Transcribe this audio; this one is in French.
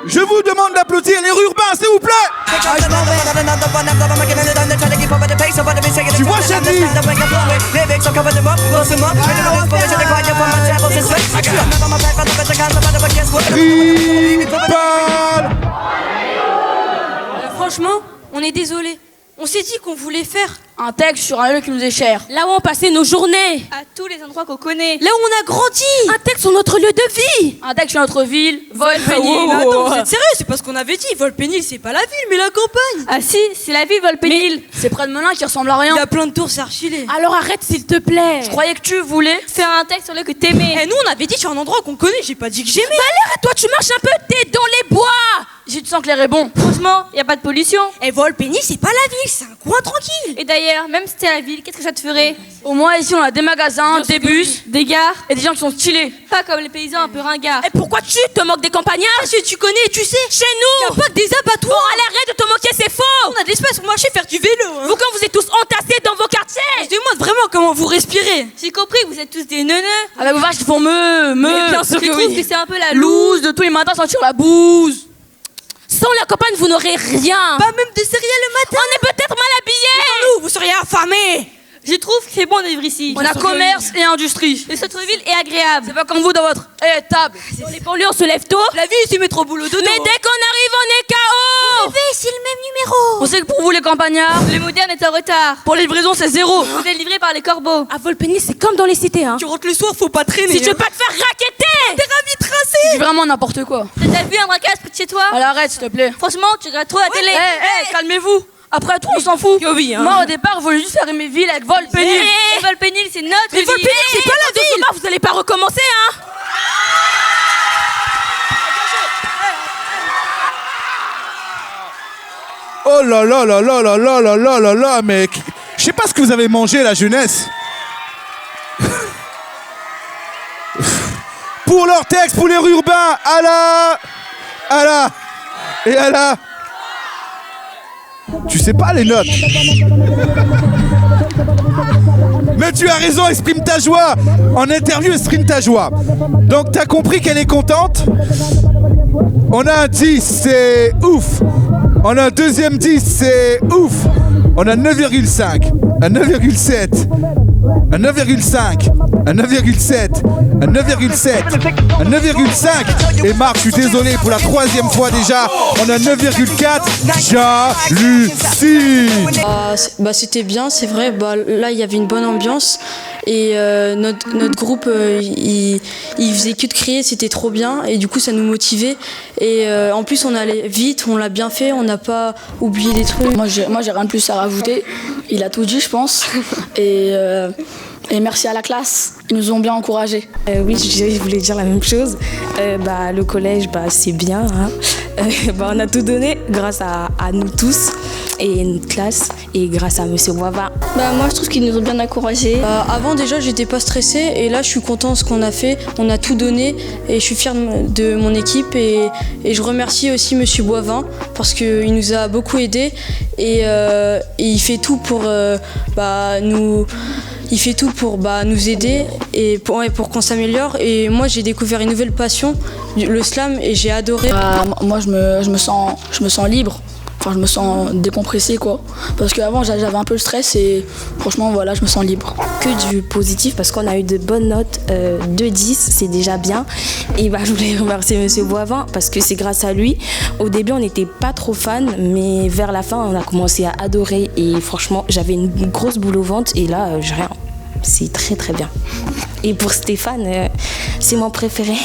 Je vous demande d'applaudir les urbains, s'il vous plaît. Tu vois, Chadi? Franchement, on est désolé. On s'est dit qu'on voulait faire un texte sur un lieu qui nous est cher. là où on passait nos journées, à tous les endroits qu'on connaît, là où on a grandi, un texte sur notre lieu de vie. Un texte sur notre ville, Volpénil. Mais attends, vous êtes sérieux? C'est pas ce qu'on avait dit. Volpénil, c'est pas la ville, mais la campagne. Ah si, c'est la ville Volpénil. C'est près de Melun qui ressemble à rien. Il y a plein de tours, c'est archilé. Alors arrête s'il te plaît. Je croyais que tu voulais Faire un texte sur le que t'aimais. Et nous, on avait dit sur un endroit qu'on connaît. J'ai pas dit que j'aimais. Valère, toi tu marches un peu, t'es dans les bois. J'ai du sang clair est bon. Franchement, y a pas de pollution. Et Volpénil, c'est pas la ville, c'est un coin tranquille. Et d'ailleurs, même si c'était la ville, qu'est-ce que ça te ferait? Au moins ici on a des magasins, des bus, Des gares. et des gens qui sont stylés. Pas comme les paysans un peu ringards. Et pourquoi tu te moques des campagnards? Parce que tu connais, tu sais. Chez nous, Y a pas que des abattoirs. Bon, allez, arrête de te moquer, c'est faux. On a de l'espace pour marcher, faire du vélo. Vous quand vous êtes tous entassés dans vos quartiers. Je demande vraiment comment vous respirez. J'ai compris, vous êtes tous des neuneux. Avec vos vaches qui font me. Mais bien sûr que oui. que c'est un peu la Loose de tous les matins sentir la bouse. Sans la campagne, vous n'aurez rien. Pas même des céréales le matin. On est peut-être mal habillés. Nous, vous seriez affamés. Je trouve que c'est bon de vivre ici. On a commerce et industrie. Le centre-ville est agréable. C'est pas comme vous dans votre table. Sur les banlieues, on se lève tôt. La vie, c'est mettre au boulot dodo. Mais dès qu'on arrive, on est KO. c'est le même numéro. On sait que pour vous les campagnards, Le moderne est en retard. pour les livraisons c'est zéro. Vous êtes livré par les corbeaux. À Volpénil, c'est comme dans les cités, hein. Tu rentres le soir, faut pas traîner. Si tu veux pas te faire raqueter, T'es ravi de c'est tracer. vraiment n'importe quoi. T'as déjà vu un braquage près de chez toi? Allez, arrête, s'il te plaît. Franchement, tu regardes trop la télé. Calmez-vous. Après tout, on s'en fout. Oui, hein. Moi, au départ, je voulais juste faire aimer ville avec Volpénil. Et Volpénil, c'est notre Mais ville. Volpénil, c'est pas la ville. Vous allez pas recommencer, hein. Oh là là là là là là là là là là, mec. Je sais pas ce que vous avez mangé, la jeunesse. Pour leur texte, pour les urbains, Allah et Allah. Tu sais pas les notes. Mais tu as raison, exprime ta joie. En interview, exprime ta joie. Donc t'as compris qu'elle est contente. On a un 10, c'est ouf. On a un deuxième 10, c'est ouf. On a 9,5, un 9,7, un 9,5, un 9,7, un 9,7, un 9,5. Et Marc, je suis désolé, pour la troisième fois déjà, on a 9,4. J'hallucine. C'était bien, c'est vrai. Là, il y avait une bonne ambiance. Et notre groupe, il faisait que de crier, c'était trop bien. Et du coup, ça nous motivait. Et en plus, on allait vite, on l'a bien fait, on n'a pas oublié des trucs. Moi, j'ai rien de plus à rajouter. Il a tout dit, je pense. Et merci à la classe. Ils nous ont bien encouragés. Oui, je voulais dire la même chose. Le collège, c'est bien. Hein. On a tout donné grâce à nous tous et notre classe et grâce à Monsieur Wava. Moi, je trouve qu'ils nous ont bien encouragés. Avant, déjà, j'étais pas stressée. Et là, je suis contente de ce qu'on a fait. On a tout donné. Et je suis fière de mon équipe. Et je remercie aussi Monsieur Boivin parce qu'il nous a beaucoup aidés. Et il fait tout pour nous... Il fait tout pour nous aider et pour qu'on s'améliore. Et moi, j'ai découvert une nouvelle passion, le slam, et j'ai adoré. Moi, je me sens libre. Enfin, je me sens décompressé, quoi. Parce qu'avant, j'avais un peu le stress et franchement, voilà, je me sens libre. Que du positif parce qu'on a eu de bonnes notes, 2-10, c'est déjà bien. Et je voulais remercier Monsieur Boivin parce que c'est grâce à lui. Au début, on n'était pas trop fans, mais vers la fin, on a commencé à adorer. Et franchement, j'avais une grosse boule au ventre et là, j'ai rien. C'est très très bien. Et pour Stéphane, c'est mon préféré.